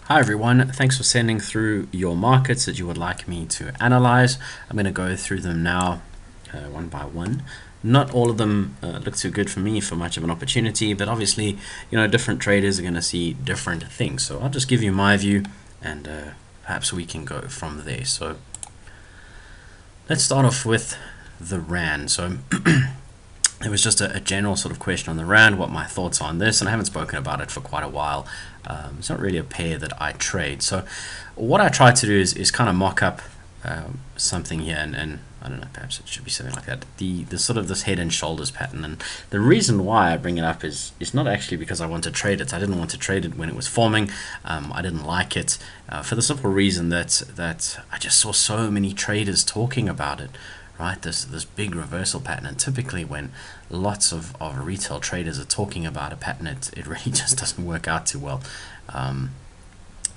Hi everyone, thanks for sending through your markets that you would like me to analyze. I'm going to go through them now one by one. Not all of them look too good for me for much of an opportunity, but obviously, different traders are going to see different things. So I'll just give you my view and perhaps we can go from there. So let's start off with the Rand. So it was just a general sort of question on the Rand, what my thoughts on this, and I haven't spoken about it for quite a while. It's not really a pair that I trade. So what I try to do is kind of mock up something here, and I don't know, perhaps it should be something like that. The sort of this head and shoulders pattern, and the reason why I bring it up is not actually because I want to trade it. I didn't want to trade it when it was forming. I didn't like it for the simple reason that I just saw so many traders talking about it. Right, this big reversal pattern, and typically when lots of retail traders are talking about a pattern, it really just doesn't work out too well.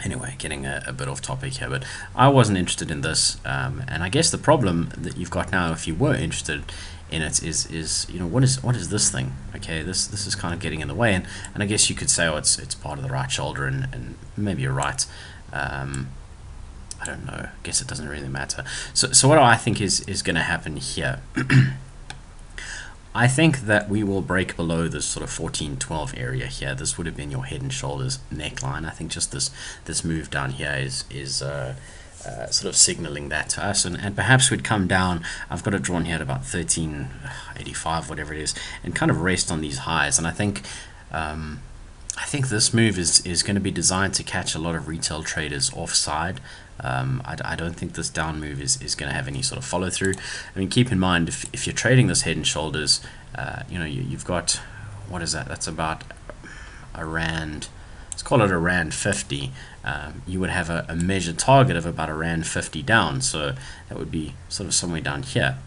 Anyway, getting a bit off topic here, but I wasn't interested in this, and I guess the problem that you've got now, if you were interested in it, is what is this thing? Okay, this is kind of getting in the way, and I guess you could say, oh, it's part of the right shoulder, and maybe you're right. I don't know. I guess it doesn't really matter. So what do I think is going to happen here? I think that we will break below this sort of 1412 area here. This would have been your head and shoulders neckline. I think just this move down here is sort of signaling that to us, and perhaps we'd come down. I've got it drawn here at about 1385, whatever it is, and kind of rest on these highs. And I think this move is going to be designed to catch a lot of retail traders offside. I don't think this down move is going to have any sort of follow through. I mean, keep in mind, if you're trading this head and shoulders, you've got, what is that? That's about a Rand. Let's call it a Rand 50. You would have a measured target of about a Rand 50 down. So that would be sort of somewhere down here,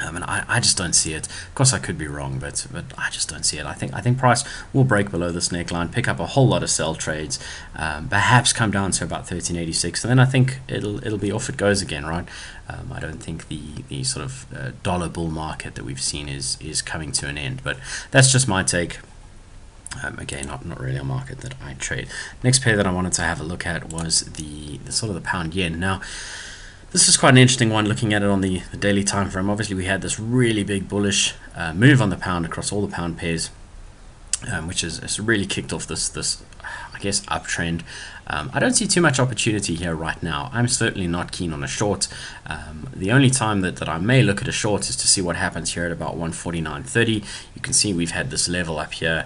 and I just don't see it. Of course, I could be wrong, but I just don't see it. I think price will break below this neckline, pick up a whole lot of sell trades, perhaps come down to about 1386, and then I think it'll be off it goes again, right? I don't think the sort of dollar bull market that we've seen is coming to an end, but that's just my take. Again, not really a market that I trade. Next pair that I wanted to have a look at was the sort of the pound yen. Now, this is quite an interesting one, looking at it on the daily time frame. Obviously, we had this really big bullish move on the pound across all the pound pairs, which has really kicked off this I guess uptrend. I don't see too much opportunity here right now. I'm certainly not keen on a short. The only time that I may look at a short is to see what happens here at about 149.30. You can see we've had this level up here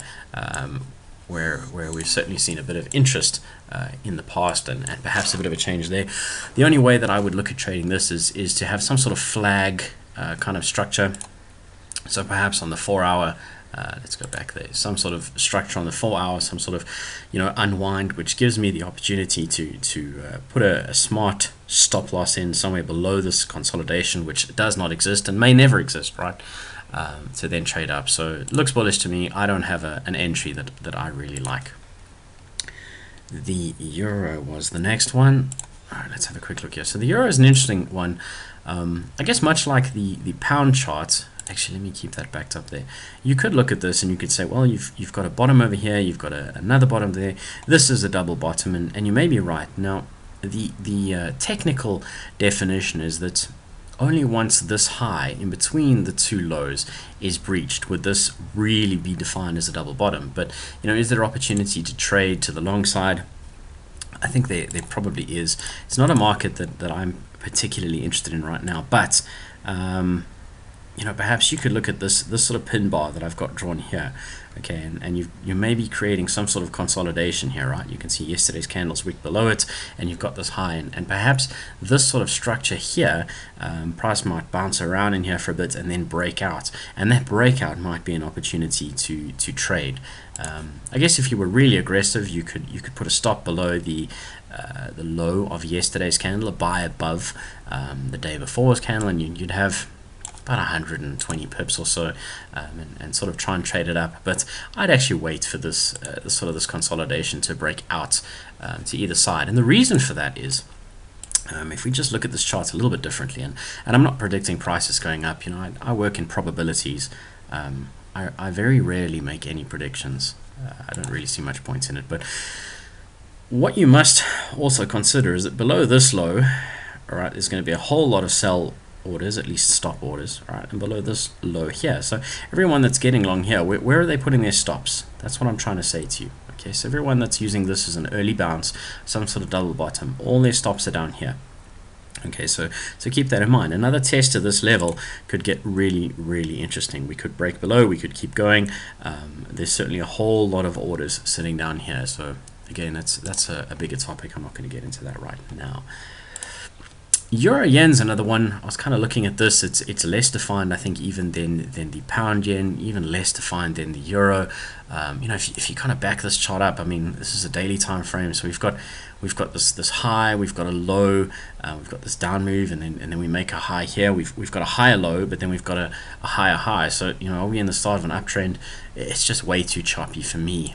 where we've certainly seen a bit of interest in the past, and perhaps a bit of a change there. The only way that I would look at trading this is to have some sort of flag kind of structure. So perhaps on the 4 hour, let's go back there, some sort of structure on the 4 hour, some sort of unwind, which gives me the opportunity to put a smart stop loss in somewhere below this consolidation, which does not exist and may never exist, right? To then trade up. So it looks bullish to me. I don't have an entry that I really like. The euro was the next one. All right, let's have a quick look here. So the euro is an interesting one. I guess much like the pound chart. Actually, let me keep that backed up there. You could look at this and you could say, well, you've got a bottom over here, you've got another bottom there. This is a double bottom, and you may be right. Now, the technical definition is that only once this high in between the two lows is breached would this really be defined as a double bottom. But is there opportunity to trade to the long side? I think there probably is. It's not a market that I'm particularly interested in right now, but perhaps you could look at this sort of pin bar that I've got drawn here, okay, and you may be creating some sort of consolidation here, right? You can see yesterday's candles wick below it, and you've got this high, and perhaps this sort of structure here, price might bounce around in here for a bit and then break out, and that breakout might be an opportunity to trade. I guess if you were really aggressive, you could put a stop below the low of yesterday's candle, a buy above the day before's candle, and you'd have about 120 pips or so, and sort of try and trade it up. But I'd actually wait for this this consolidation to break out to either side. And the reason for that is, if we just look at this chart a little bit differently, and I'm not predicting prices going up. I work in probabilities. I very rarely make any predictions. I don't really see much point in it. But what you must also consider is that below this low, all right, there's going to be a whole lot of sell orders, at least stop orders, all right, and below this low here. So everyone that's getting long here, where are they putting their stops? That's what I'm trying to say to you. Okay, so everyone that's using this as an early bounce, some sort of double bottom, all their stops are down here. Okay, so keep that in mind. Another test to this level could get really interesting. We could break below, we could keep going. There's certainly a whole lot of orders sitting down here. So again, that's a bigger topic. I'm not going to get into that right now. Euro yen's another one. I was kind of looking at this. It's less defined, I think, even than the pound yen, even less defined than the euro. You know, if you kind of back this chart up, I mean, this is a daily time frame, so we've got this high, we've got a low, we've got this down move, and then we make a high here. We've got a higher low, but then we've got a higher high. So you know, are we in the start of an uptrend? It's just way too choppy for me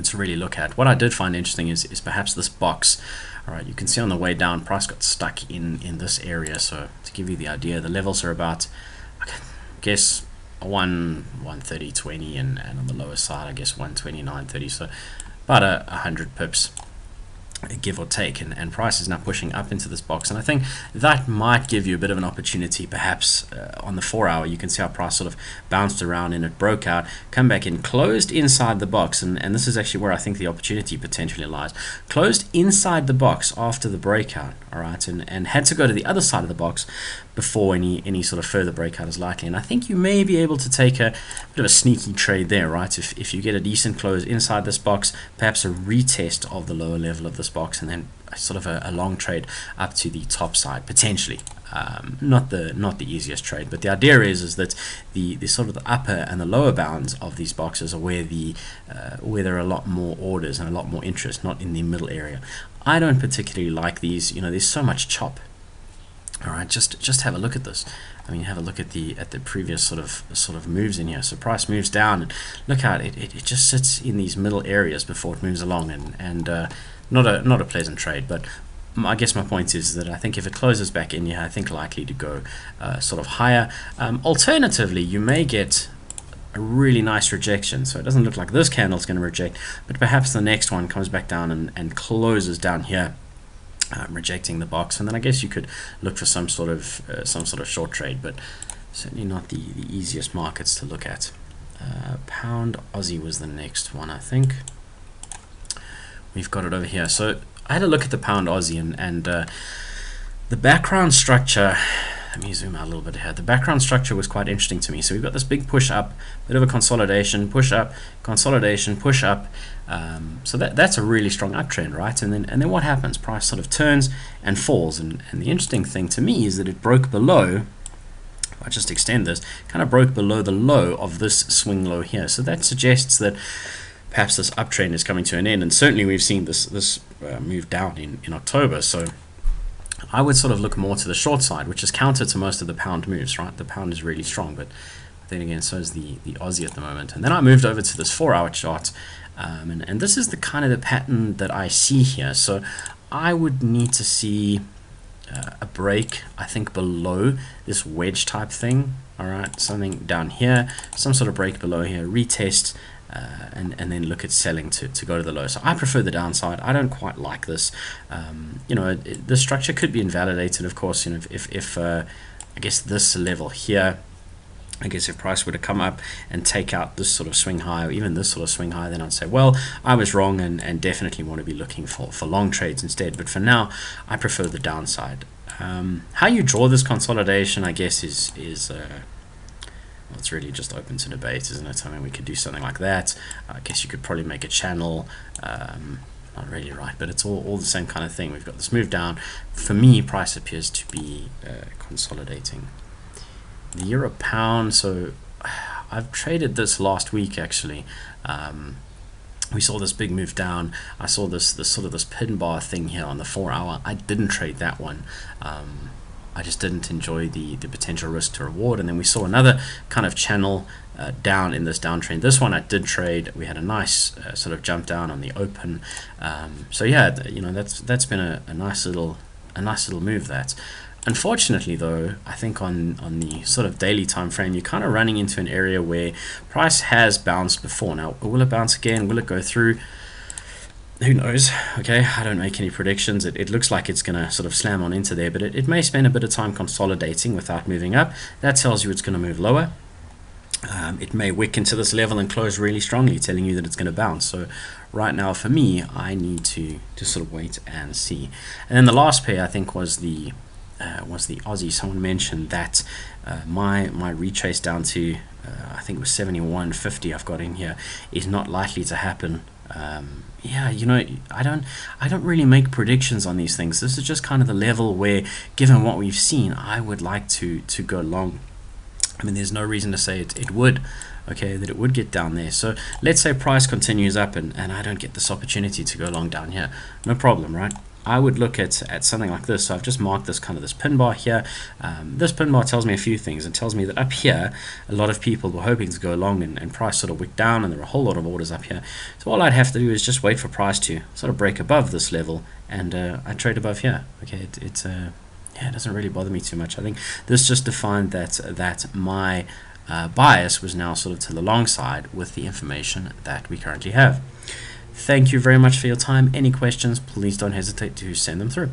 to really look at. What I did find interesting is perhaps this box. All right, you can see on the way down, price got stuck in this area. So to give you the idea, the levels are about, I guess, 130.20, and on the lower side, I guess 129.30. So about 100 pips, give or take, and price is now pushing up into this box, and I think that might give you a bit of an opportunity, perhaps on the 4 hour. You can see how price sort of bounced around and it broke out, come back in, closed inside the box, and this is actually where I think the opportunity potentially lies. Closed inside the box after the breakout, all right, and had to go to the other side of the box before any sort of further breakout is likely. And I think you may be able to take a bit of a sneaky trade there, right? If you get a decent close inside this box, perhaps a retest of the lower level of this box, and then sort of a long trade up to the top side potentially. Not the easiest trade, but the idea is that the sort of the upper and the lower bounds of these boxes are where there are a lot more orders and a lot more interest, not in the middle area. I don't particularly like these. You know, there's so much chop. All right, just have a look at this. I mean, have a look at the previous sort of moves in here. So price moves down, and look how it just sits in these middle areas before it moves along, and not a pleasant trade. But I guess my point is that I think if it closes back in here, I think likely to go sort of higher. Alternatively, you may get a really nice rejection. So it doesn't look like this candle is going to reject, but perhaps the next one comes back down and closes down here, rejecting the box, and then I guess you could look for some sort of short trade, but certainly not the easiest markets to look at. Pound Aussie was the next one, I think. We've got it over here. So I had a look at the Pound Aussie, and the background structure. Let me zoom out a little bit here. The background structure was quite interesting to me. So we've got this big push up, bit of a consolidation, push up, consolidation, push up. So that's a really strong uptrend, right? And then what happens? Price sort of turns and falls. And the interesting thing to me is that it broke below. If I just extend this, kind of broke below the low of this swing low here. So that suggests that perhaps this uptrend is coming to an end. And certainly we've seen this move down in October. So I would sort of look more to the short side, which is counter to most of the pound moves, right? The pound is really strong, but then again, so is the Aussie at the moment. And then I moved over to this 4 hour chart, and this is the kind of the pattern that I see here. So I would need to see a break, I think, below this wedge type thing. All right, something down here, some sort of break below here, retest, and then look at selling to go to the low. So I prefer the downside. I don't quite like this. You know, the structure could be invalidated, of course. You know, if I guess this level here, I guess if price were to come up and take out this sort of swing high, or even this sort of swing high, then I'd say, well, I was wrong, and definitely want to be looking for long trades instead. But for now, I prefer the downside. How you draw this consolidation, I guess, is well, it's really just open to debate, isn't it? I mean, we could do something like that. I guess you could probably make a channel. Not really right, but it's all the same kind of thing. We've got this move down. For me, price appears to be consolidating. The euro pound, so I've traded this last week actually. We saw this big move down. I saw this sort of this pin bar thing here on the 4 hour. I didn't trade that one. I just didn't enjoy the potential risk to reward. And then we saw another kind of channel down in this downtrend. This one I did trade. We had a nice sort of jump down on the open. So yeah, you know, that's been a nice little move. That. Unfortunately, though, I think on the sort of daily time frame, you're kind of running into an area where price has bounced before. Now, will it bounce again? Will it go through? who knows? Okay, I don't make any predictions. It looks like it's going to sort of slam on into there, but it may spend a bit of time consolidating without moving up. That tells you it's going to move lower. It may wick into this level and close really strongly, telling you that it's going to bounce. So right now, for me, I need to sort of wait and see. And then the last pair, I think, was the Aussie. Someone mentioned that my retrace down to I think it was 71.50 I've got in here is not likely to happen. Yeah, you know, I don't really make predictions on these things. This is just kind of the level where, given what we've seen, I would like to go long. I mean, there's no reason to say it would, okay, that it would get down there. So let's say price continues up and I don't get this opportunity to go long down here. No problem, right? I would look at something like this. So I've just marked this kind of this pin bar here. This pin bar tells me a few things. It tells me that up here, a lot of people were hoping to go long and price sort of wicked down, and there were a whole lot of orders up here. So all I'd have to do is just wait for price to sort of break above this level, and I trade above here. Okay, yeah, it doesn't really bother me too much. I think this just defined that my bias was now sort of to the long side with the information that we currently have. Thank you very much for your time. Any questions, please don't hesitate to send them through.